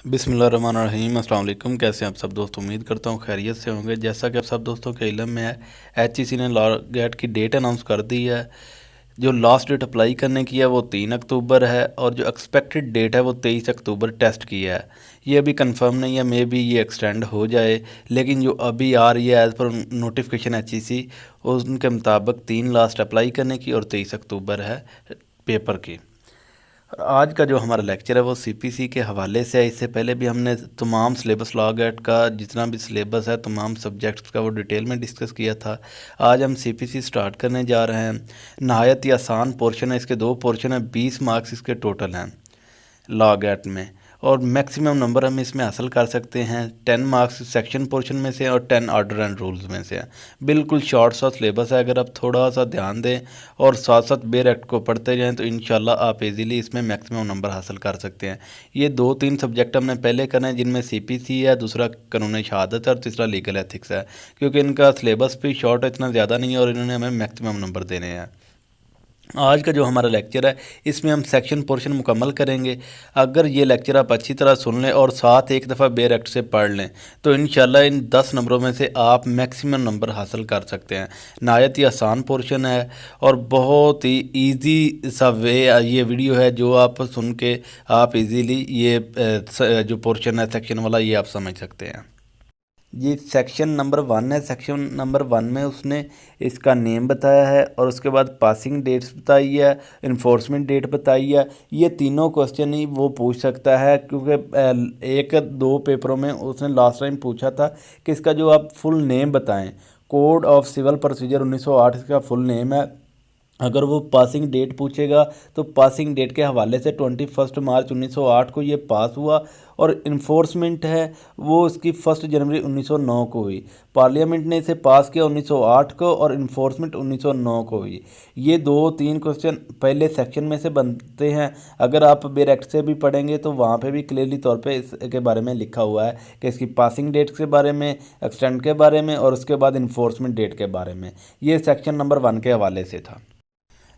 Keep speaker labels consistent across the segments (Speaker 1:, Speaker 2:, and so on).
Speaker 1: बिस्मिल्लाहिर्रहमानिर्रहीम। अस्सलाम वालेकुम। कैसे हैं आप सब दोस्त? उम्मीद करता हूँ खैरियत से होंगे। जैसा कि आप सब दोस्तों के इल्म में है, एचईसी ने लॉ गेट की डेट अनाउंस कर दी है। जो लास्ट डेट अप्लाई करने की है वो 3 अक्टूबर है, और जो एक्सपेक्टेड डेट है वो 23 अक्टूबर टेस्ट की है। ये अभी कंफर्म नहीं है, मे बी ये एक्सटेंड हो जाए, लेकिन जो अभी आ रही है एज़ पर नोटिफिकेशन एचईसी, उनके मुताबिक 3 लास्ट अप्लाई करने की और 23 अक्टूबर है पेपर की। आज का जो हमारा लेक्चर है वो सीपीसी के हवाले से है। इससे पहले भी हमने तमाम सिलेबस लॉ गेट का जितना भी सिलेबस है तमाम सब्जेक्ट्स का वो डिटेल में डिस्कस किया था। आज हम सीपीसी स्टार्ट करने जा रहे हैं। नहायत ही आसान पोर्शन है, इसके 2 पोर्शन हैं, 20 मार्क्स इसके टोटल हैं लॉ गेट में, और मैक्सिमम नंबर हम इसमें हासिल कर सकते हैं। 10 मार्क्स सेक्शन पोर्शन में से और 10 ऑर्डर एंड रूल्स में से हैं। बिल्कुल शॉर्ट सा सिलेबस है। अगर आप थोड़ा सा ध्यान दें और साथ साथ बेर एक्ट को पढ़ते जाएं तो इंशाल्लाह आप इजीली इसमें मैक्सिमम नंबर हासिल कर सकते हैं। ये 2-3 सब्जेक्ट हमने पहले करने हैं, जिनमें सीपीसी है, दूसरा कानून शहादत है और तीसरा लीगल एथिक्स है। क्योंकि इनका सिलेबस भी शॉर्ट है, इतना ज़्यादा नहीं है, और इन्होंने हमें मैक्सिमम नंबर देने हैं। आज का जो हमारा लेक्चर है इसमें हम सेक्शन पोर्शन मुकम्मल करेंगे। अगर ये लेक्चर आप अच्छी तरह सुन लें और साथ एक दफ़ा बेर एक्ट से पढ़ लें तो इंशाल्लाह इन 10 नंबरों में से आप मैक्सिमम नंबर हासिल कर सकते हैं। नहायत ही आसान पोर्शन है और बहुत ही इजी सा वे ये वीडियो है, जो आप सुन के आप इजीली ये जो पोर्शन है सेक्शन वाला, ये आप समझ सकते हैं। ये सेक्शन नंबर 1 है। सेक्शन नंबर 1 में उसने इसका नेम बताया है और उसके बाद पासिंग डेट्स बताई है, इन्फोर्समेंट डेट बताई है। ये तीनों क्वेश्चन ही वो पूछ सकता है, क्योंकि 1-2 पेपरों में उसने लास्ट टाइम पूछा था कि इसका जो आप फुल नेम बताएं। कोड ऑफ सिविल प्रोसीजर 1908 इसका फुल नेम है। अगर वो पासिंग डेट पूछेगा तो पासिंग डेट के हवाले से 21 मार्च 1908 को ये पास हुआ, और इन्फोर्समेंट है वो इसकी 1 जनवरी 1909 को हुई। पार्लियामेंट ने इसे पास किया 1908 को, और इन्फोर्समेंट 1909 को हुई। ये 2-3 क्वेश्चन पहले सेक्शन में से बनते हैं। अगर आप बेर एक्ट से भी पढ़ेंगे तो वहाँ पे भी क्लियरली तौर पे इसके बारे में लिखा हुआ है कि इसकी पासिंग डेट के बारे में, एक्सटेंड के बारे में, और उसके बाद इन्फोर्समेंट डेट के बारे में। ये सेक्शन नंबर 1 के हवाले से था।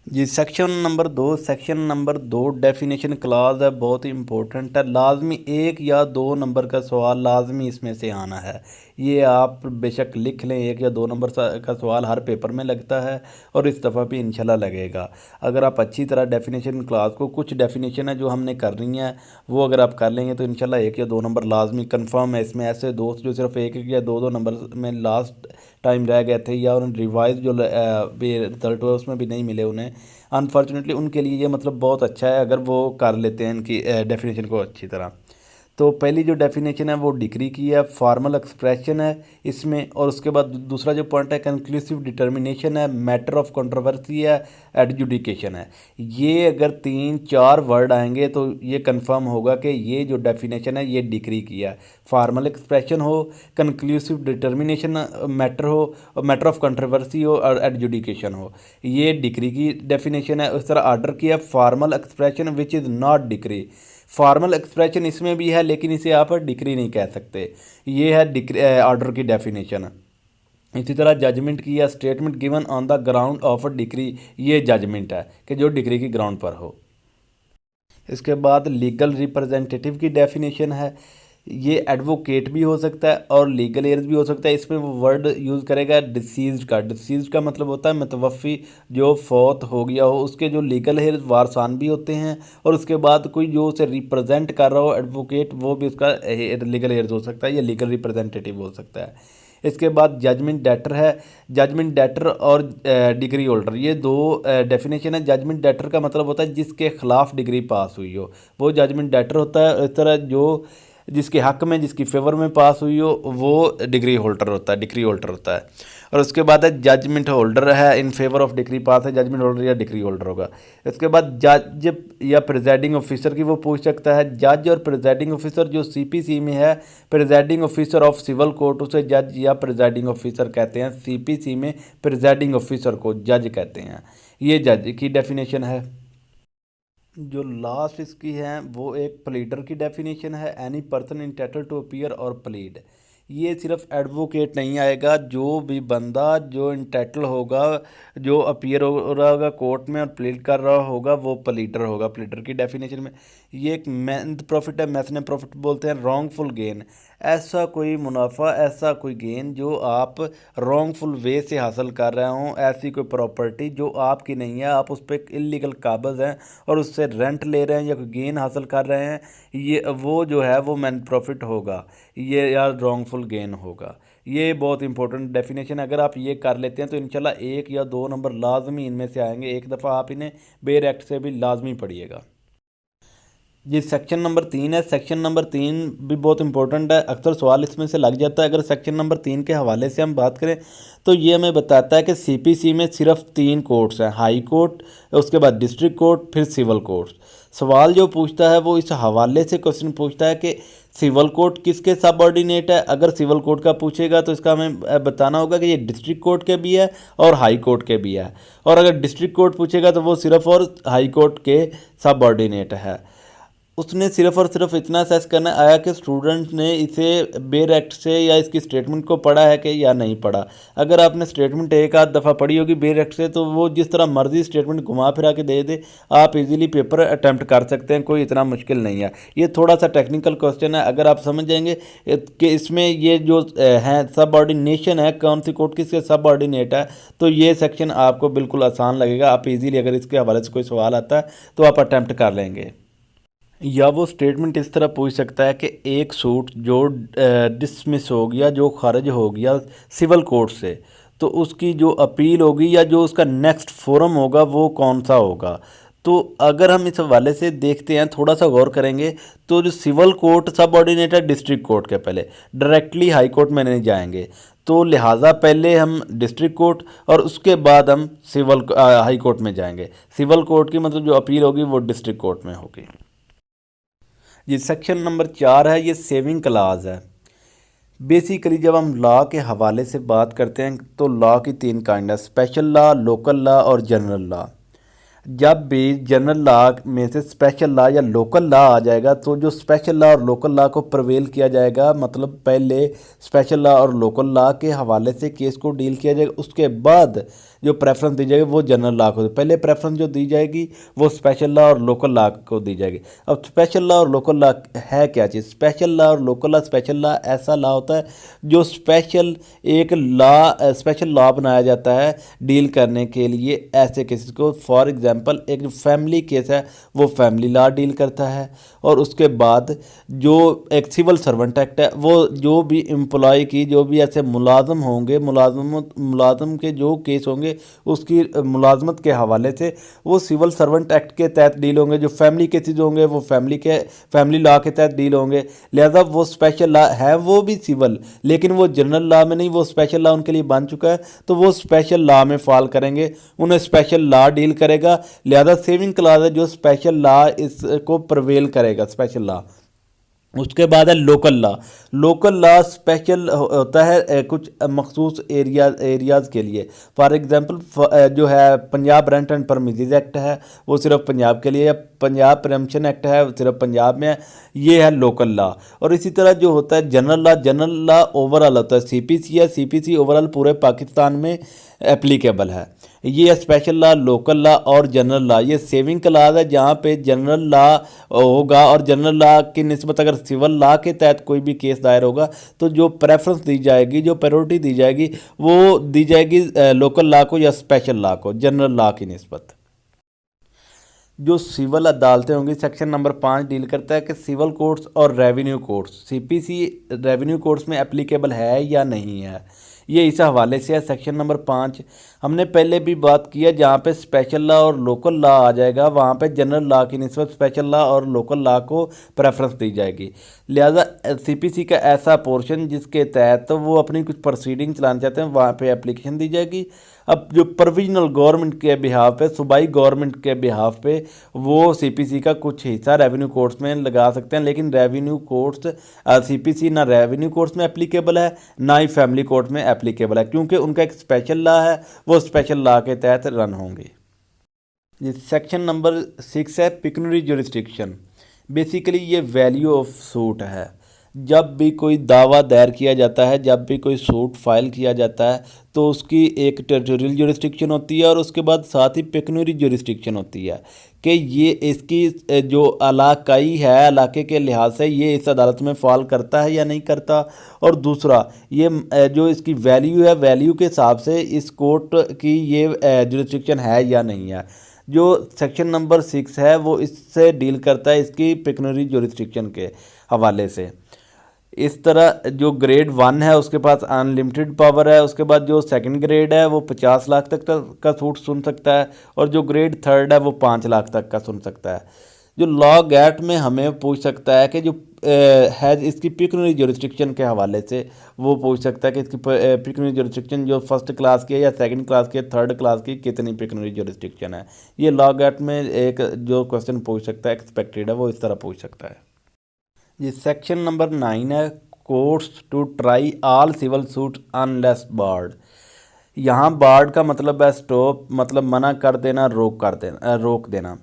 Speaker 1: जी, सेक्शन नंबर 2 डेफिनेशन क्लाज है, बहुत ही इंपॉर्टेंट है। लाजमी 1 या 2 नंबर का सवाल लाजमी इसमें से आना है। ये आप बेशक लिख लें, 1 या 2 नंबर का सवाल हर पेपर में लगता है और इस दफ़ा भी इंशाल्लाह लगेगा। अगर आप अच्छी तरह डेफिनेशन क्लास को, कुछ डेफिनेशन है जो हमने करनी है, वो अगर आप कर लेंगे तो इंशाल्लाह 1 या 2 नंबर लाजमी कन्फर्म है इसमें। ऐसे दोस्त जो सिर्फ 1 या 2 नंबर में लास्ट टाइम रह गए थे, या उन्हें रिवाइज जो भी रिजल्ट हुआ उसमें भी नहीं मिले उन्हें, अनफॉर्चुनेटली उनके लिए ये मतलब बहुत अच्छा है अगर वो कर लेते हैं इनकी डेफिनेशन को अच्छी तरह। तो पहली जो डेफिनेशन है वो डिग्री की है, फॉर्मल एक्सप्रेशन है इसमें, और उसके बाद दूसरा जो पॉइंट है कंक्लूसिव डिटर्मिनेशन है, मैटर ऑफ कंट्रोवर्सी है, एडजुडिकेशन है। ये अगर 3-4 वर्ड आएंगे तो ये कंफर्म होगा कि ये जो डेफिनेशन है ये डिग्री की है। फॉर्मल एक्सप्रेशन हो, कंक्लूसिव डिटर्मिनेशन मैटर हो, और मैटर ऑफ कंट्रोवर्सी हो, और एडजुडिकेशन हो, ये डिग्री की डेफिनेशन है। उस तरह ऑर्डर की है formal expression which is not degree. Formal expression इसमें भी है लेकिन इसे आप डिग्री नहीं कह सकते। ये है डिग्री ऑर्डर की डेफिनेशन। इसी तरह जजमेंट की है statement given on the ground of a degree. ये जजमेंट है कि जो डिग्री की ग्राउंड पर हो। इसके बाद लीगल रिप्रेजेंटेटिव की डेफिनेशन है। ये एडवोकेट भी हो सकता है और लीगल एयर्स भी हो सकता है। इसमें वो वर्ड यूज़ करेगा डिसीज्ड का। डिसीज्ड का मतलब होता है मतवफ़ी, जो फौत हो गया हो। उसके जो लीगल एयर्स वारसान भी होते हैं, और उसके बाद कोई जो उसे रिप्रेजेंट कर रहा हो एडवोकेट, वो भी उसका लीगल एयर्स हो सकता है या लीगल रिप्रेजेंटेटिव हो सकता है। इसके बाद जजमेंट डेटर है। जजमेंट डेटर और डिग्री होल्डर, ये दो डेफिनेशन है। जजमेंट डेटर का मतलब होता है जिसके खिलाफ डिग्री पास हुई हो, वो जजमेंट डेटर होता है। इस तरह जो जिसके हक में, जिसकी फेवर में पास हुई हो, वो डिग्री होल्डर होता है, डिग्री होल्डर होता है। और उसके बाद है जजमेंट होल्डर है, इन फेवर ऑफ डिग्री पास है, जजमेंट होल्डर या डिग्री होल्डर होगा। इसके बाद जज या प्रिजाइडिंग ऑफिसर की वो पूछ सकता है। जज और प्रिजाइडिंग ऑफिसर जो सीपीसी में है, presiding officer of civil court, उसे जज या प्रिजाइडिंग ऑफिसर कहते हैं। सीपीसी में प्रिजाइडिंग ऑफिसर को जज कहते हैं। ये जज की डेफिनेशन है। जो लास्ट इसकी है वो एक प्लीडर की डेफिनेशन है। Any person entitled to appear और प्लीड। ये सिर्फ एडवोकेट नहीं आएगा, जो भी बंदा जो इंटाइटल होगा, जो अपीयर हो रहा होगा कोर्ट में और प्लीड कर रहा होगा, वो प्लीडर होगा। प्लीडर की डेफिनेशन में ये एक मैथ प्रॉफिट है, मैथ ने प्रॉफिट बोलते हैं रॉन्गफुल गेन। ऐसा कोई मुनाफा, ऐसा कोई गेन जो आप रॉन्गफुल वे से हासिल कर रहे हो, ऐसी कोई प्रॉपर्टी जो आपकी नहीं है, आप उस पर इलीगल काबज़ हैं और उससे रेंट ले रहे हैं या कोई गेन हासिल कर रहे हैं, ये वो जो है वो मैन प्रॉफिट होगा, ये या रॉन्गफुल गेन होगा। ये बहुत इंपॉर्टेंट डेफिनेशन है। अगर आप ये कर लेते हैं तो इंशाल्लाह 1 या 2 नंबर लाजमी इनमें से आएंगे। एक दफ़ा आप इन्हें बेयर एक्ट से भी लाजमी पढ़िएगा। जी सेक्शन नंबर 3 है। सेक्शन नंबर 3 भी बहुत इंपॉर्टेंट है, अक्सर सवाल इसमें से लग जाता है। अगर सेक्शन नंबर 3 के हवाले से हम बात करें तो ये हमें बताता है कि सीपीसी में सिर्फ 3 कोर्ट्स हैं, हाई कोर्ट, उसके बाद डिस्ट्रिक्ट कोर्ट, फिर सिविल कोर्ट। सवाल जो पूछता है वो इस हवाले से क्वेश्चन पूछता है कि सिविल कोर्ट किसके सबऑर्डिनेट है। अगर सिविल कोर्ट का पूछेगा तो इसका हमें बताना होगा कि ये डिस्ट्रिक्ट कोर्ट के भी है और हाई कोर्ट के भी है, और अगर डिस्ट्रिक्ट कोर्ट पूछेगा तो वो सिर्फ और हाई कोर्ट के सबऑर्डिनेट है। उसने सिर्फ और सिर्फ इतना असेस करना आया कि स्टूडेंट ने इसे बेयर एक्ट से या इसकी स्टेटमेंट को पढ़ा है कि या नहीं पढ़ा। अगर आपने स्टेटमेंट एक आध दफ़ा पढ़ी होगी बेयर एक्ट से तो वो जिस तरह मर्जी स्टेटमेंट घुमा फिरा के दे दे, आप इजीली पेपर अटैम्प्ट कर सकते हैं, कोई इतना मुश्किल नहीं है। ये थोड़ा सा टेक्निकल क्वेश्चन है, अगर आप समझ जाएंगे कि इसमें ये जो हैं सबऑर्डिनेशन है, कौन सी कोर्ट किसके सबऑर्डिनेट है, तो ये सेक्शन आपको बिल्कुल आसान लगेगा। आप इजीली अगर इसके हवाले से कोई सवाल आता है तो आप अटैम्प्ट कर लेंगे। या वो स्टेटमेंट इस तरह पूछ सकता है कि एक सूट जो डिसमिस हो गया, जो खारिज हो गया सिविल कोर्ट से, तो उसकी जो अपील होगी या जो उसका नेक्स्ट फोरम होगा वो कौन सा होगा। तो अगर हम इस हवाले से देखते हैं, थोड़ा सा गौर करेंगे, तो जो सिविल कोर्ट सबऑर्डिनेट है डिस्ट्रिक्ट कोर्ट के, पहले डायरेक्टली हाई कोर्ट में नहीं जाएंगे, तो लिहाजा पहले हम डिस्ट्रिक्ट कोर्ट और उसके बाद हम सिविल हाई कोर्ट में जाएंगे। सिविल कोर्ट की मतलब जो अपील होगी वो डिस्ट्रिक्ट कोर्ट में होगी। ये सेक्शन नंबर 4 है, ये सेविंग क्लाज है। बेसिकली जब हम लॉ के हवाले से बात करते हैं तो लॉ की 3 काइंड है, स्पेशल लॉ, लोकल लॉ और जनरल लॉ। जब भी जनरल लॉ में से स्पेशल लॉ या लोकल लॉ आ जाएगा तो जो स्पेशल लॉ और लोकल लॉ को प्रवेल किया जाएगा, मतलब पहले स्पेशल लॉ और लोकल लॉ के हवाले से केस को डील किया जाएगा, उसके बाद जो प्रेफरेंस दी जाएगी वो जनरल लॉ को। पहले प्रेफरेंस जो दी जाएगी वो स्पेशल लॉ और लोकल लॉ को दी जाएगी। अब स्पेशल लॉ और लोकल लॉ है क्या चीज़? स्पेशल लॉ और लोकल लॉ, स्पेशल लॉ ऐसा लॉ होता है जो स्पेशल एक लॉ, स्पेशल लॉ बनाया जाता है डील करने के लिए ऐसे केसेस को। फॉर एग्जांपल एक जो फैमिली केस है वो फैमिली लॉ डील करता है, और उसके बाद जो एक सिविल सर्वेंट एक्ट है वो जो भी एम्प्लॉय की जो भी ऐसे मुलाजम होंगे, मुलाजम के जो केस होंगे उसकी मुलाजमत के हवाले से वो सिविल सर्वेंट एक्ट के तहत डील होंगे। जो फैमिली केसेज होंगे वो फैमिली लॉ के तहत डील होंगे। लिहाजा वो स्पेशल लॉ है, वो भी सिविल, लेकिन वो जनरल लॉ में नहीं, वो स्पेशल लॉ उनके लिए बन चुका है, तो वो स्पेशल लॉ में फॉल करेंगे, उन्हें स्पेशल लॉ डील करेगा। लिहाजा सेविंग क्लॉज है जो स्पेशल लॉ इसको प्रवेल करेगा, स्पेशल लॉ। उसके बाद है local law. Local law special होता है कुछ मखसूस एरियाज़ के लिए। फॉर एग्जांपल जो है Punjab rent and premises act है वो सिर्फ पंजाब के लिए, या पंजाब प्रेम्पशन एक्ट है वो सिर्फ पंजाब में है, ये है लोकल लॉ। और इसी तरह जो होता है general law, general law overall होता है, सीपीसी है, सीपीसी ओवरऑल पूरे पाकिस्तान में एप्लीकेबल है। ये है स्पेशल लॉ, लोकल लॉ और जनरल लॉ। ये सेविंग क्लाज है जहाँ पे जनरल लॉ होगा, और जनरल लॉ की निस्बत अगर सिविल लॉ के तहत कोई भी केस दायर होगा तो जो प्रेफरेंस दी जाएगी, जो प्रायोरिटी दी जाएगी वो दी जाएगी लोकल लॉ को या स्पेशल लॉ को, जनरल लॉ की निस्बत। जो सिविल अदालतें होंगी, सेक्शन नंबर 5 डील करता है कि सिविल कोर्ट्स और revenue courts, CPC revenue courts में एप्लीकेबल है या नहीं है, ये इस हवाले से है। सेक्शन नंबर 5 हमने पहले भी बात की है, जहाँ पे स्पेशल लॉ और लोकल लॉ आ जाएगा वहाँ पे जनरल लॉ की निस्बत स्पेशल लॉ और लोकल लॉ को प्रेफरेंस दी जाएगी। लिहाजा सीपीसी का ऐसा पोर्शन जिसके तहत तो वो अपनी कुछ प्रोसीडिंग चलाना चाहते हैं वहाँ पे एप्लीकेशन दी जाएगी। अब जो प्रोविजनल गवर्नमेंट के बिहाफ पे, सूबाई गवर्नमेंट के बिहाफ पे, वो सीपीसी का कुछ हिस्सा रेवेन्यू कोर्ट्स में लगा सकते हैं, लेकिन रेवेन्यू कोर्ट्स सीपीसी ना रेवेन्यू कोर्ट्स में एप्लीकेबल है ना ही फैमिली कोर्ट में एप्लीकेबल है, क्योंकि उनका एक स्पेशल लॉ है, वो स्पेशल लॉ के तहत रन होंगे। ये सेक्शन नंबर 6 है, पिक्यूनरी ज्यूरिसडिक्शन। बेसिकली ये वैल्यू ऑफ सूट है। जब भी कोई दावा दायर किया जाता है, जब भी कोई सूट फाइल किया जाता है, तो उसकी एक टेरिटोरियल जुरिस्डिक्शन होती है और उसके बाद साथ ही पेक्यूनियरी जुरिस्डिक्शन होती है कि ये इसकी जो इलाकाई है, इलाके के लिहाज से ये इस अदालत में फॉल करता है या नहीं करता। और दूसरा ये जो इसकी वैल्यू है, वैल्यू के हिसाब से इस कोर्ट की ये जुरिस्डिक्शन है या नहीं है। जो सेक्शन नंबर 6 है वो इससे डील करता है इसकी पेक्यूनियरी जुरिस्डिक्शन के हवाले से। इस तरह जो ग्रेड 1 है उसके पास अनलिमिटेड पावर है, उसके बाद जो सेकंड ग्रेड है वो 50 लाख तक का सूट सुन सकता है, और जो ग्रेड थर्ड है वो 5 लाख तक का सुन सकता है। जो लॉ गैट में हमें पूछ सकता है कि जो है इसकी पिक्यूनियरी जुरिस्डिक्शन के हवाले से, वो पूछ सकता है कि इसकी पिक्यूनियरी जुरिस्डिक्शन जो फर्स्ट क्लास की है या सेकंड क्लास की है, थर्ड क्लास की, कितनी पिक्यूनियरी जुरिस्डिक्शन है। ये लॉ गैट में एक जो क्वेश्चन पूछ सकता है एक्सपेक्टेड है, वो इस तरह पूछ सकता है। ये सेक्शन नंबर 9 है, courts to try all civil suit unless barred. यहाँ बार्ड का मतलब है स्टॉप, मतलब मना कर देना, रोक देना।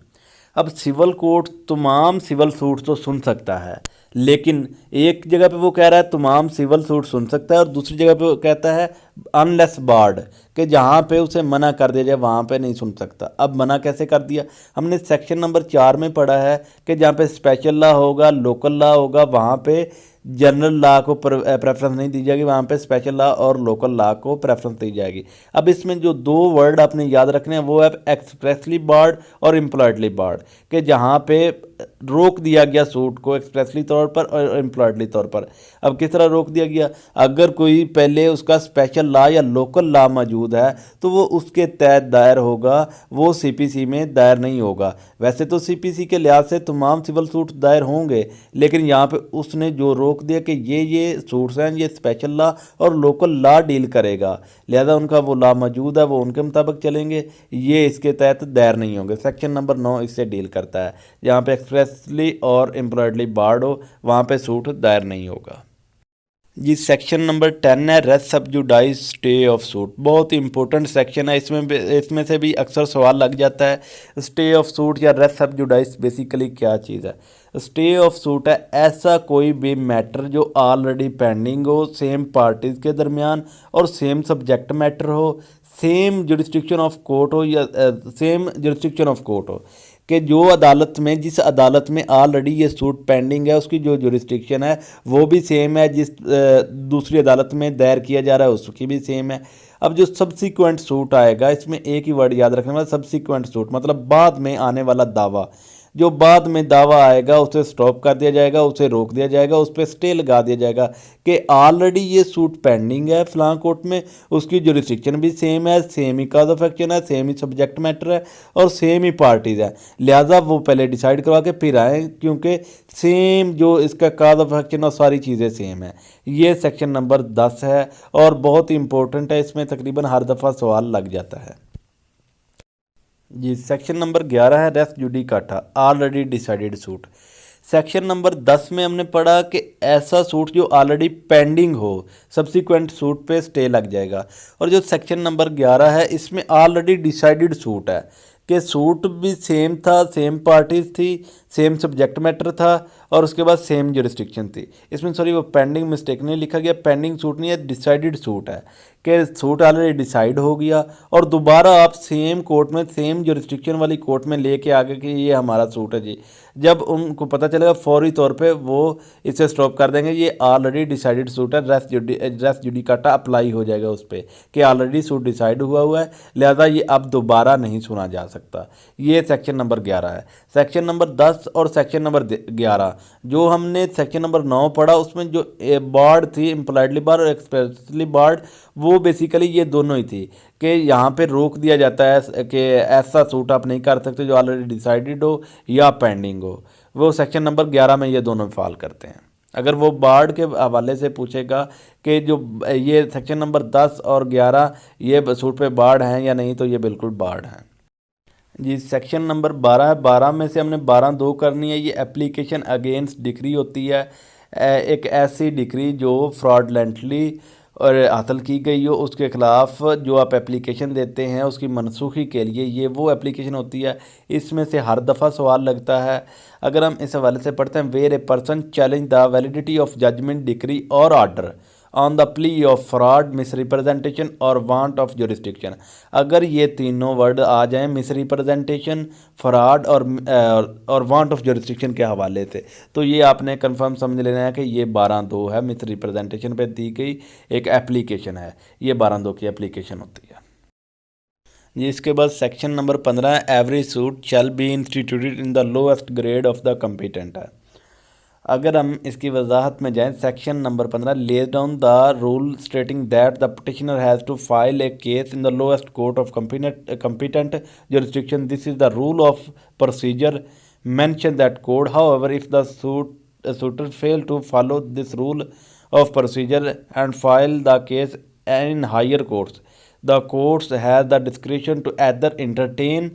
Speaker 1: अब सिविल कोर्ट तमाम सिविल सूट तो सुन सकता है, लेकिन एक जगह पे वो कह रहा है तमाम सिविल सूट सुन सकता है और दूसरी जगह पे वो कहता है अनलेस बार्ड, कि जहाँ पे उसे मना कर दिया जाए वहाँ पे नहीं सुन सकता। अब मना कैसे कर दिया, हमने सेक्शन नंबर 4 में पढ़ा है कि जहाँ पे स्पेशल लॉ होगा, लोकल लॉ होगा, वहाँ पे जनरल लॉ को प्रेफरेंस नहीं दी जाएगी, वहाँ पे स्पेशल लॉ और लोकल लॉ को प्रेफरेंस दी जाएगी। अब इसमें जो दो वर्ड आपने याद रखने हैं वो है एक्सप्रेसली बार्ड और इम्प्लॉयडली बार्ड, कि जहाँ पे रोक दिया गया सूट को एक्सप्रेसली तौर पर और एम्प्लॉयडली तौर पर। अब किस तरह रोक दिया गया, अगर कोई पहले उसका स्पेशल लॉ या लोकल लॉ मौजूद है तो वो उसके तहत दायर होगा, वो सीपीसी में दायर नहीं होगा। वैसे तो सीपीसी के लिहाज से तमाम सिविल सूट दायर होंगे, लेकिन यहाँ पे उसने जो रोक दिया कि ये सूट्स हैं, ये स्पेशल लॉ और लोकल लॉ डील करेगा, लिहाजा उनका वो लॉ मौजूद है, वो उनके मुताबिक चलेंगे, ये इसके तहत दायर नहीं होंगे। सेक्शन नंबर 9 इससे डील करता है, जहाँ पे एक्सप्रेसली और एम्प्लॉयडली बार्ड हो वहाँ पे सूट दायर नहीं होगा। जी सेक्शन नंबर 10 है, रेस्ट सब जुडाइज स्टे ऑफ सूट। बहुत ही इंपॉर्टेंट सेक्शन है, इसमें से भी अक्सर सवाल लग जाता है। स्टे ऑफ सूट या रेस्ट सब जुडाइज बेसिकली क्या चीज़ है। स्टे ऑफ सूट है ऐसा कोई भी मैटर जो ऑलरेडी पेंडिंग हो, सेम पार्टीज़ के दरमियान और सेम सब्जेक्ट मैटर हो, सेम जुरिस्डिक्शन ऑफ कोर्ट हो या सेम जुरिस्डिक्शन ऑफ कोर्ट हो, कि जो अदालत में जिस अदालत में ऑलरेडी ये सूट पेंडिंग है उसकी जो जुरिस्डिक्शन है वो भी सेम है, जिस दूसरी अदालत में दायर किया जा रहा है उसकी भी सेम है। अब जो सब्सिक्वेंट सूट आएगा, इसमें एक ही वर्ड याद रखने वाला, सब्सिक्वेंट सूट मतलब बाद में आने वाला दावा। जो बाद में दावा आएगा उसे स्टॉप कर दिया जाएगा, उसे रोक दिया जाएगा, उस पर स्टे लगा दिया जाएगा कि ऑलरेडी ये सूट पेंडिंग है फलां कोर्ट में, उसकी जुरिस्डिक्शन भी सेम है, same he cause of action है, सेम ही सब्जेक्ट मैटर है और सेम ही पार्टीज़ है, लिहाजा वो पहले डिसाइड करवा के फिर आए, क्योंकि सेम जो इसका कॉज ऑफ एक्शन और सारी चीज़ें सेम है। ये सेक्शन नंबर 10 है और बहुत ही इंपॉर्टेंट है, इसमें तकरीबन हर दफ़ा सवाल लग जाता है। जी सेक्शन नंबर 11 है, rest judicata already decided suit. Section number 10 में हमने पढ़ा कि ऐसा सूट जो ऑलरेडी पेंडिंग हो, सब्सिक्वेंट सूट पे स्टे लग जाएगा। और जो सेक्शन नंबर 11 है इसमें ऑलरेडी डिसाइडेड सूट है, कि सूट भी सेम था, सेम पार्टीज थी, सेम सब्जेक्ट मैटर था और उसके बाद सेम जुरिस्डिक्शन थी। इसमें सॉरी वो पेंडिंग मिस्टेक नहीं लिखा गया, पेंडिंग सूट नहीं है, डिसाइडेड सूट है, कि सूट ऑलरेडी डिसाइड हो गया और दोबारा आप सेम कोर्ट में, सेम जुरिस्डिक्शन वाली कोर्ट में लेके आ गए कि ये हमारा सूट है जी। जब उनको पता चलेगा फौरी तौर पे वो इसे स्टॉप कर देंगे, ये ऑलरेडी डिसाइडेड सूट है, रेस्ट जुडिकाटा अप्लाई हो जाएगा उस पर कि ऑलरेडी सूट डिसाइड हुआ है, लिहाजा ये अब दोबारा नहीं सुना जा सकता। ये सेक्शन नंबर 11 है। सेक्शन नंबर 10 और सेक्शन नंबर 11 जो हमने सेक्शन नंबर 9 पढ़ा, उसमें जो बार्ड थी, इम्प्लाइडली बार्ड और एक्सप्रेसली बार्ड, वो बेसिकली ये दोनों ही थी कि यहाँ पे रोक दिया जाता है कि ऐसा सूट आप नहीं कर सकते जो ऑलरेडी डिसाइडेड हो या पेंडिंग हो। वो सेक्शन नंबर 11 में ये दोनों फॉल करते हैं। अगर वो बार्ड के हवाले से पूछेगा कि जो ये सेक्शन नंबर 10 और 11 ये सूट पे बार्ड हैं या नहीं, तो ये बिल्कुल बार्ड हैं। जी सेक्शन नंबर 12 है, 12 में से हमने 12(2) करनी है। ये एप्लीकेशन अगेंस्ट डिक्री होती है, एक ऐसी डिक्री जो फ्रॉडलेंटली और हासिल की गई हो, उसके ख़िलाफ़ जो आप एप्लीकेशन देते हैं उसकी मनसूखी के लिए, ये वो एप्लीकेशन होती है। इसमें से हर दफ़ा सवाल लगता है। अगर हम इस हवाले से पढ़ते हैं, where a person challenge the validity of judgment, decree और order on the plea of fraud, misrepresentation और वांट ऑफ जुरिस्डिक्शन। अगर ये तीनों वर्ड आ जाएं, मिसरिप्रेजेंटेशन, फ्रॉड और वांट ऑफ जुरिस्डिक्शन के हवाले से, तो ये आपने कंफर्म समझ लेना है कि ये 12(2) है, मिसरिप्रेजेंटेशन पे दी गई एक एप्लीकेशन है, ये 12(2) की एप्लीकेशन होती है। जी, इसके बाद section number 15 every suit shall be instituted in the lowest grade of the competent है। अगर हम इसकी वजाहत में जाएं, section number 15 lays down the rule stating that the petitioner has to file a case in the lowest court of competent jurisdiction. This is the rule of procedure mention that code. However, if the suitor fail to follow this rule of procedure and file the case in higher courts, the courts has the discretion to either entertain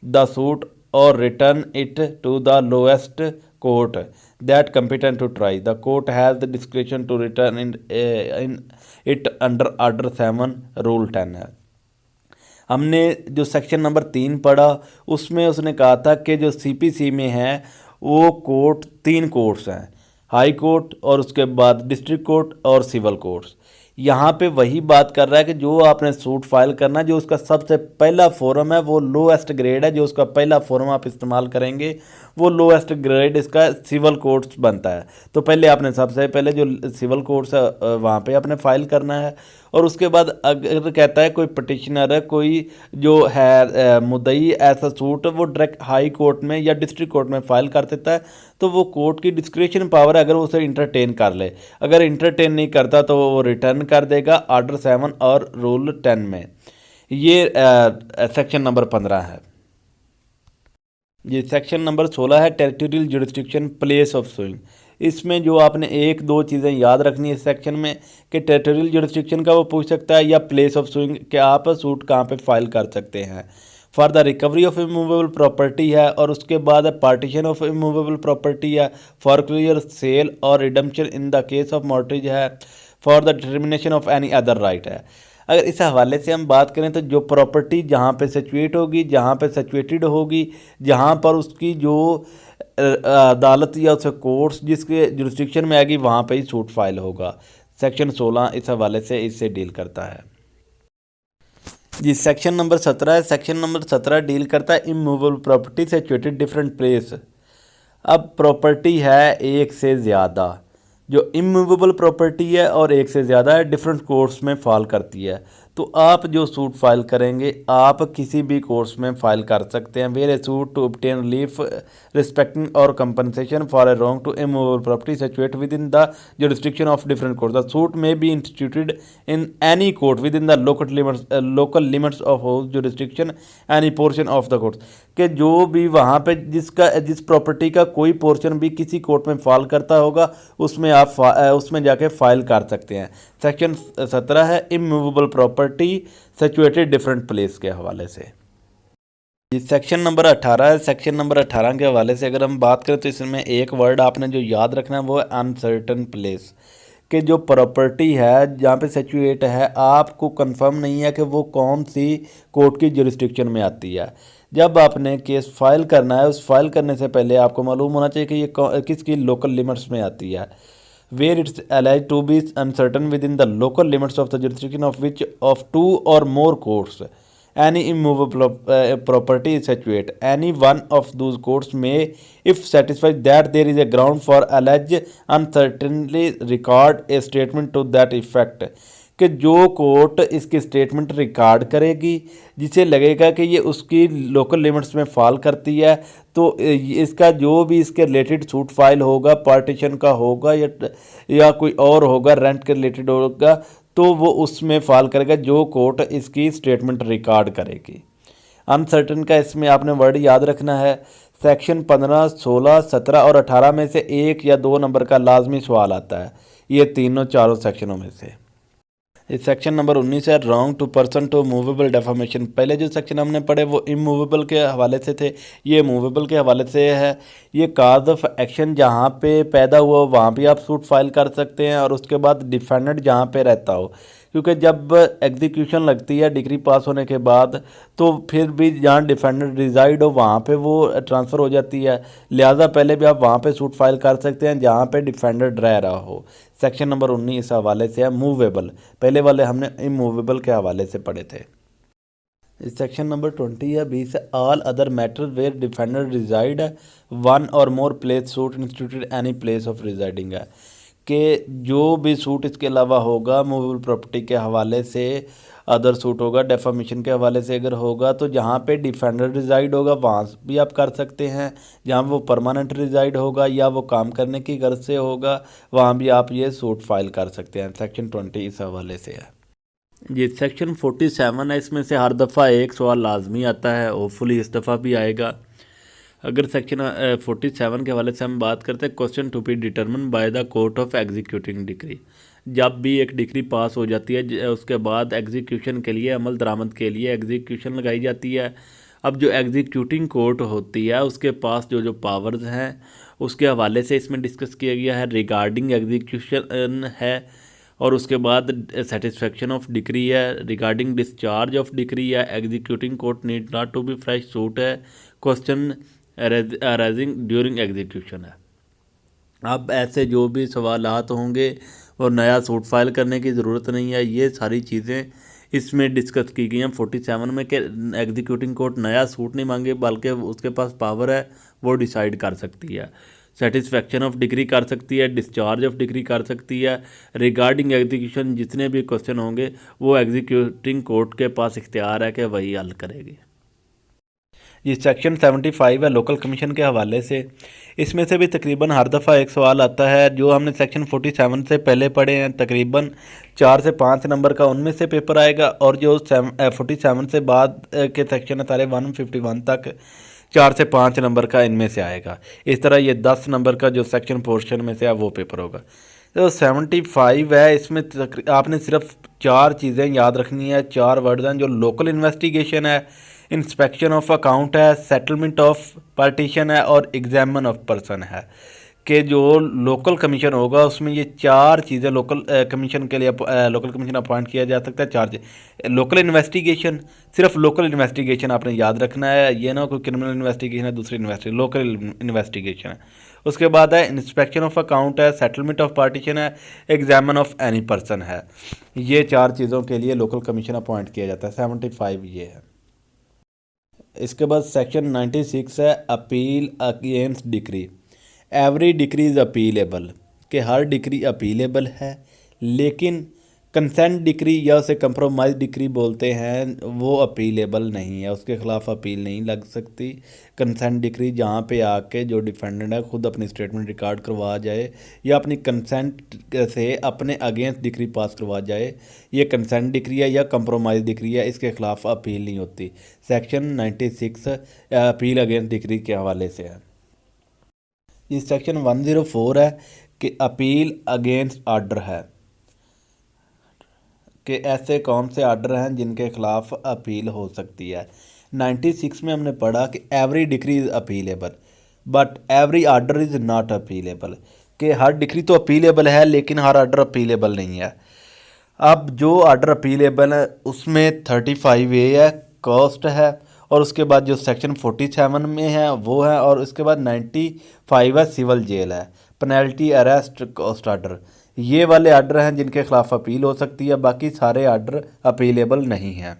Speaker 1: the suit or return it to the lowest court that competent to try. The court has the discretion to return in it under Order 7 Rule 10 है। हमने जो section number 3 पढ़ा उसमें उसने कहा था कि जो सीपीसी में है वो कोर्ट 3 कोर्ट्स हैं, हाई कोर्ट और उसके बाद डिस्ट्रिक्ट कोर्ट और सिविल कोर्ट्स। यहाँ पे वही बात कर रहा है कि जो आपने सूट फाइल करना, जो उसका सबसे पहला फोरम है वो लोएस्ट ग्रेड है, जो उसका पहला फोरम आप इस्तेमाल करेंगे वो लोएस्ट ग्रेड इसका सिविल कोर्ट्स बनता है। तो पहले आपने सबसे पहले जो सिविल कोर्ट्स है वहाँ पे आपने फाइल करना है। और उसके बाद अगर कहता है कोई पटिशनर है, कोई जो है मुद्दई ऐसा सूट वो डायरेक्ट हाई कोर्ट में या डिस्ट्रिक्ट कोर्ट में फाइल कर देता है, तो वो कोर्ट की डिस्क्रिप्शन पावर है अगर वो उसे इंटरटेन कर ले। अगर इंटरटेन नहीं करता तो वो रिटर्न कर देगा ऑर्डर 7 और रूल 10 में। ये सेक्शन नंबर 15 है। ये सेक्शन नंबर 16 है territorial jurisdiction, place of sewing. इसमें जो आपने 1-2 चीज़ें याद रखनी है इस सेक्शन में कि टेरिटोरियल जुरिस्डिक्शन का वो पूछ सकता है या प्लेस ऑफ सुइंग कि आप सूट कहाँ पे फाइल कर सकते हैं। For the recovery of immovable property है और उसके बाद पार्टीशन ऑफ इमूवेबल प्रॉपर्टी है, फॉर क्लियर सेल और redemption in the case of mortgage है, for the determination of any other right है। अगर इस हवाले से हम बात करें तो जो प्रॉपर्टी जहाँ पे सिचुएट होगी, जहाँ पे सिचुएटेड होगी, जहाँ पर उसकी जो अदालत या उसे कोर्ट्स जिसके जुरिस्डिक्शन में आएगी वहाँ पे ही सूट फाइल होगा। सेक्शन 16 इस हवाले से इससे डील करता है। जी, सेक्शन नंबर 17 है। सेक्शन नंबर 17 डील करता है immovable property situated different place. अब प्रॉपर्टी है एक से ज़्यादा, जो इमूवेबल प्रॉपर्टी है और एक से ज़्यादा है, डिफरेंट कोर्ट्स में फाइल करती है। तो आप जो सूट फाइल करेंगे आप किसी भी कोर्ट्स में फाइल कर सकते हैं। Where a suit to obtain relief respecting और compensation for a wrong to immovable property situate within the jurisdiction of different court. The suit may be instituted in any court within the local limits of jurisdiction any portion of the court. कि जो भी वहाँ पे जिस property का कोई portion भी किसी कोर्ट में फाइल करता होगा उसमें आप उसमें जाके फाइल कर सकते हैं। सेक्शन 17 है immovable property situated different place के हवाले से। सेक्शन नंबर 18 है। सेक्शन नंबर 18 के हवाले से अगर हम बात करें तो इसमें एक वर्ड आपने जो याद रखना है वो है अनसर्टन प्लेस। कि जो प्रॉपर्टी है जहाँ पे सिचुएट है आपको कंफर्म नहीं है कि वो कौन सी कोर्ट की जुरिस्डिक्शन में आती है। जब आपने केस फाइल करना है उस फाइल करने से पहले आपको मालूम होना चाहिए कि ये किसकी लोकल लिमिट्स में आती है। where it's alleged to be uncertain within the local limits of the jurisdiction of which of 2 or more courts any immovable property is situate. Any one of those courts may, if satisfied that there is a ground for alleged uncertainty, record a statement to that effect. कि जो court इसकी statement record करेगी जिसे लगेगा कि ये उसकी local limits में फॉल करती है, तो इसका जो भी इसके रिलेटेड सूट फाइल होगा, पार्टीशन का होगा या कोई और होगा, रेंट के रिलेटेड होगा, तो वो उसमें फॉल करेगा जो कोर्ट इसकी स्टेटमेंट रिकॉर्ड करेगी। अनसर्टन का इसमें आपने वर्ड याद रखना है। सेक्शन 15, 16, 17 और 18 में से 1 या 2 नंबर का लाजमी सवाल आता है, ये तीनों चारों सेक्शनों में से। ये सेक्शन नंबर 19 है, wrong to person to movable defamation. पहले जो सेक्शन हमने पढ़े वो इमूवेबल के हवाले से थे, ये मूवेबल के हवाले से है। ये काज ऑफ एक्शन जहाँ पे पैदा हुआ हो वहाँ भी आप सूट फाइल कर सकते हैं, और उसके बाद डिफेंडेंट जहाँ पे रहता हो, क्योंकि जब एग्जीक्यूशन लगती है डिग्री पास होने के बाद तो फिर भी जहाँ डिफेंडेंट रिजाइड हो वहाँ पे वो ट्रांसफ़र हो जाती है, लिहाजा पहले भी आप वहाँ पे सूट फाइल कर सकते हैं जहाँ पे डिफेंडेंट रह रहा हो। सेक्शन नंबर 19 इस हवाले से है मूवेबल, पहले वाले हमने इमूवेबल के हवाले से पढ़े थे। सेक्शन नंबर 20 है 20 है, all other matter where defendant reside है, वन और more place suit instituted any place of residing है, कि जो भी सूट इसके अलावा होगा मूवेबल प्रॉपर्टी के हवाले से, अदर सूट होगा डेफामेशन के हवाले से अगर होगा, तो जहाँ पे डिफेंडर रिजाइड होगा वहाँ भी आप कर सकते हैं, जहाँ वो परमानेंट रिजाइड होगा या वो काम करने की गर्ज से होगा वहाँ भी आप ये सूट फाइल कर सकते हैं। सेक्शन 20 इस हवाले से है। ये सेक्शन 47 है, इसमें से हर दफ़ा एक सवाल लाजमी आता है, होपफुली इस दफ़ा भी आएगा। अगर सेक्शन 47 के हवाले से हम बात करते हैं, question to be determine by the court of executing degree. जब भी एक डिग्री पास हो जाती है उसके बाद एग्जीक्यूशन के लिए, अमल दरामद के लिए एग्जीक्यूशन लगाई जाती है। अब जो एग्जीक्यूटिंग कोर्ट होती है उसके पास जो जो पावर्स हैं उसके हवाले से इसमें डिस्कस किया गया है। रिगार्डिंग एग्जीक्यूशन है, और उसके बाद सेटिस्फेक्शन ऑफ डिग्री है, रिगार्डिंग डिस्चार्ज ऑफ डिग्री है, executing court need not to be fresh suit है, क्वेश्चन अराइजिंग ड्यूरिंग एग्जीक्यूशन है। अब ऐसे जो भी सवालात होंगे और नया सूट फाइल करने की ज़रूरत नहीं है, ये सारी चीज़ें इसमें डिस्कस की गई हैं 47 में, कि एग्जीक्यूटिंग कोर्ट नया सूट नहीं मांगे बल्कि उसके पास पावर है वो डिसाइड कर सकती है, सेटिस्फेक्शन ऑफ डिग्री कर सकती है, डिस्चार्ज ऑफ डिग्री कर सकती है, रिगार्डिंग एग्जीक्यूशन जितने भी क्वेश्चन होंगे वो एग्जीक्यूटिंग कोर्ट के पास इख्तियार है कि वही हल करेगी। ये सेक्शन 75 है लोकल कमीशन के हवाले से, इसमें से भी तकरीबन हर दफ़ा एक सवाल आता है। जो हमने सेक्शन 47 से पहले पढ़े हैं तकरीबन 4 से 5 नंबर का उनमें से पेपर आएगा, और जो 47 से बाद के सेक्शन है सारे 151 तक 4 से 5 नंबर का इनमें से आएगा। इस तरह ये 10 नंबर का जो सेक्शन पोर्शन में से है वो पेपर होगा। तो 75 है, इसमें आपने सिर्फ 4 चीज़ें याद रखनी है, 4 वर्ड्स हैं। जो लोकल इन्वेस्टिगेशन है, इंस्पेक्शन ऑफ अकाउंट है, सेटलमेंट ऑफ पार्टीशन है, और एग्जामिन ऑफ पर्सन है, कि जो लोकल कमीशन होगा उसमें ये 4 चीज़ें लोकल कमीशन के लिए लोकल कमीशन अपॉइंट किया जा सकता है। 4 चीज़, लोकल इन्वेस्टिगेशन, सिर्फ लोकल इन्वेस्टिगेशन आपने याद रखना है, ये ना कोई क्रिमिनल इन्वेस्टिगेशन है दूसरी इन्वेस्टिगेशन, लोकल इन्वेस्टिगेशन है। उसके बाद है इंस्पेक्शन ऑफ अकाउंट है, सेटलमेंट ऑफ पार्टीशन है, एग्जामिन ऑफ एनी पर्सन है। ये 4 चीज़ों के लिए लोकल कमीशन अपॉइंट किया जाता है। 75 ये है। इसके बाद सेक्शन 96 है appeal against decree. Every decree is appealable, कि हर डिक्री अपीलेबल है, लेकिन कंसेंट डिक्री या उसे कंप्रोमाइज डिक्री बोलते हैं वो अपीलेबल नहीं है, उसके ख़िलाफ़ अपील नहीं लग सकती। कंसेंट डिक्री जहाँ पे आके जो डिफेंडेंट है ख़ुद अपनी स्टेटमेंट रिकॉर्ड करवा जाए या अपनी कंसेंट से अपने अगेंस्ट डिक्री पास करवा जाए, ये कंसेंट डिक्री है या कंप्रोमाइज डिक्री है, इसके ख़िलाफ़ अपील नहीं होती। सेक्शन 96 अपील अगेंस्ट डिक्री के हवाले से है। इस सेक्शन 104 है कि अपील अगेंस्ट आर्डर है, कि ऐसे कौन से आर्डर हैं जिनके ख़िलाफ़ अपील हो सकती है। 96 में हमने पढ़ा कि every decree is appealable but every order is not appealable, कि हर डिक्री तो अपीलेबल है लेकिन हर आर्डर अपीलेबल नहीं है। अब जो आर्डर अपीलेबल है उसमें 35A है, कॉस्ट है, और उसके बाद जो सेक्शन 47 में है वो है, और उसके बाद 95 है सिविल जेल है, पेनल्टी अरेस्ट कॉस्ट आर्डर। ये वाले आर्डर हैं जिनके ख़िलाफ़ अपील हो सकती है, बाकी सारे आर्डर अपीलेबल नहीं हैं।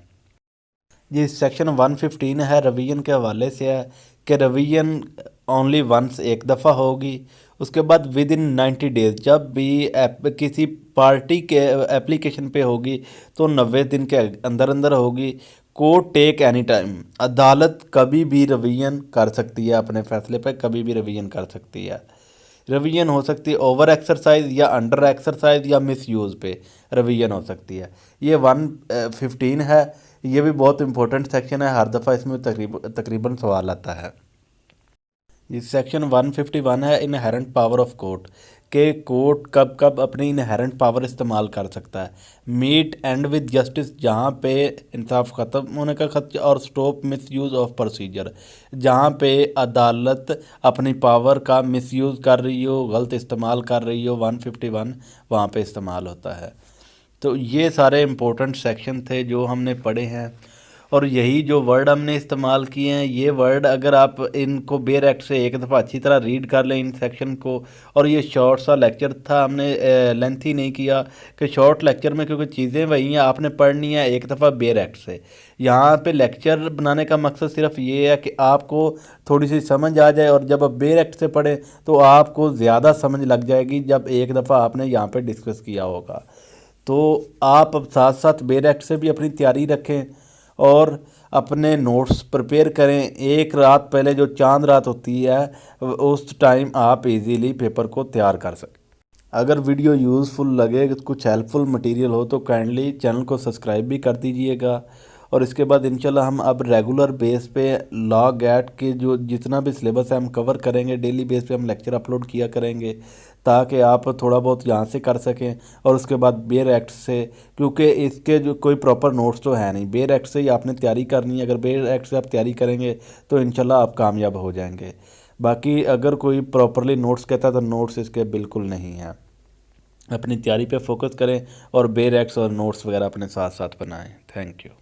Speaker 1: ये सेक्शन 115 है रिवीजन के हवाले से है, कि रिवीजन ओनली वंस एक दफ़ा होगी। उसके बाद विद इन 90 डेज़, जब भी किसी पार्टी के एप्लीकेशन पे होगी तो 90 दिन के अंदर अंदर होगी। कोर्ट टेक एनी टाइम, अदालत कभी भी रिवीजन कर सकती है, अपने फैसले पर कभी भी रिवीजन कर सकती है। रिवीजन हो सकती है ओवर एक्सरसाइज या अंडर एक्सरसाइज या मिस यूज़ पे रिवीजन हो सकती है। ये 115 है, ये भी बहुत इंपॉर्टेंट सेक्शन है, हर दफ़ा इसमें तकरीबन सवाल आता है। ये सेक्शन 151 है इनहेरेंट पावर ऑफ कोर्ट के कोर्ट कब कब अपनी इनहेरेंट पावर इस्तेमाल कर सकता है। मीट एंड विद जस्टिस, जहाँ पे इंसाफ ख़त्म होने का खतरा, और stop miss use of procedure, जहाँ पे अदालत अपनी पावर का मिस यूज़ कर रही हो, गलत इस्तेमाल कर रही हो, 151 वहाँ पे इस्तेमाल होता है। तो ये सारे इम्पोर्टेंट सेक्शन थे जो हमने पढ़े हैं, और यही जो वर्ड हमने इस्तेमाल किए हैं, ये वर्ड अगर आप इनको बेयर एक्ट से एक दफ़ा अच्छी तरह रीड कर लें इन सेक्शन को। और ये शॉर्ट सा लेक्चर था, हमने लेंथी नहीं किया कि शॉर्ट लेक्चर में, क्योंकि चीज़ें वही हैं, आपने पढ़नी है एक दफ़ा बेयर एक्ट से। यहाँ पे लेक्चर बनाने का मकसद सिर्फ ये है कि आपको थोड़ी सी समझ आ जाए, और जब आप बेयर एक्ट से पढ़ें तो आपको ज़्यादा समझ लग जाएगी जब एक दफ़ा आपने यहाँ पर डिस्कस किया होगा। तो आप अब साथ साथ बेयर एक्ट से भी अपनी तैयारी रखें और अपने नोट्स प्रिपेयर करें। एक रात पहले जो चांद रात होती है उस टाइम आप इजीली पेपर को तैयार कर सकें। अगर वीडियो यूज़फुल लगे, कुछ हेल्पफुल मटेरियल हो, तो काइंडली चैनल को सब्सक्राइब भी कर दीजिएगा। और इसके बाद इंशाल्लाह हम अब रेगुलर बेस पे लॉ गैट के जो जितना भी सिलेबस है हम कवर करेंगे। डेली बेस पे हम लेक्चर अपलोड किया करेंगे ताकि आप थोड़ा बहुत यहाँ से कर सकें, और उसके बाद बेयर एक्ट से, क्योंकि इसके जो कोई प्रॉपर नोट्स तो है नहीं, बेयर एक्ट से ही आपने तैयारी करनी है। अगर बेयर एक्ट से आप तैयारी करेंगे तो इंशाल्लाह आप कामयाब हो जाएंगे। बाकी अगर कोई प्रॉपरली नोट्स कहता है तो नोट्स इसके बिल्कुल नहीं हैं। अपनी तैयारी पे फोकस करें और बेयर एक्ट्स और नोट्स वगैरह अपने साथ साथ बनाएं। Thank you.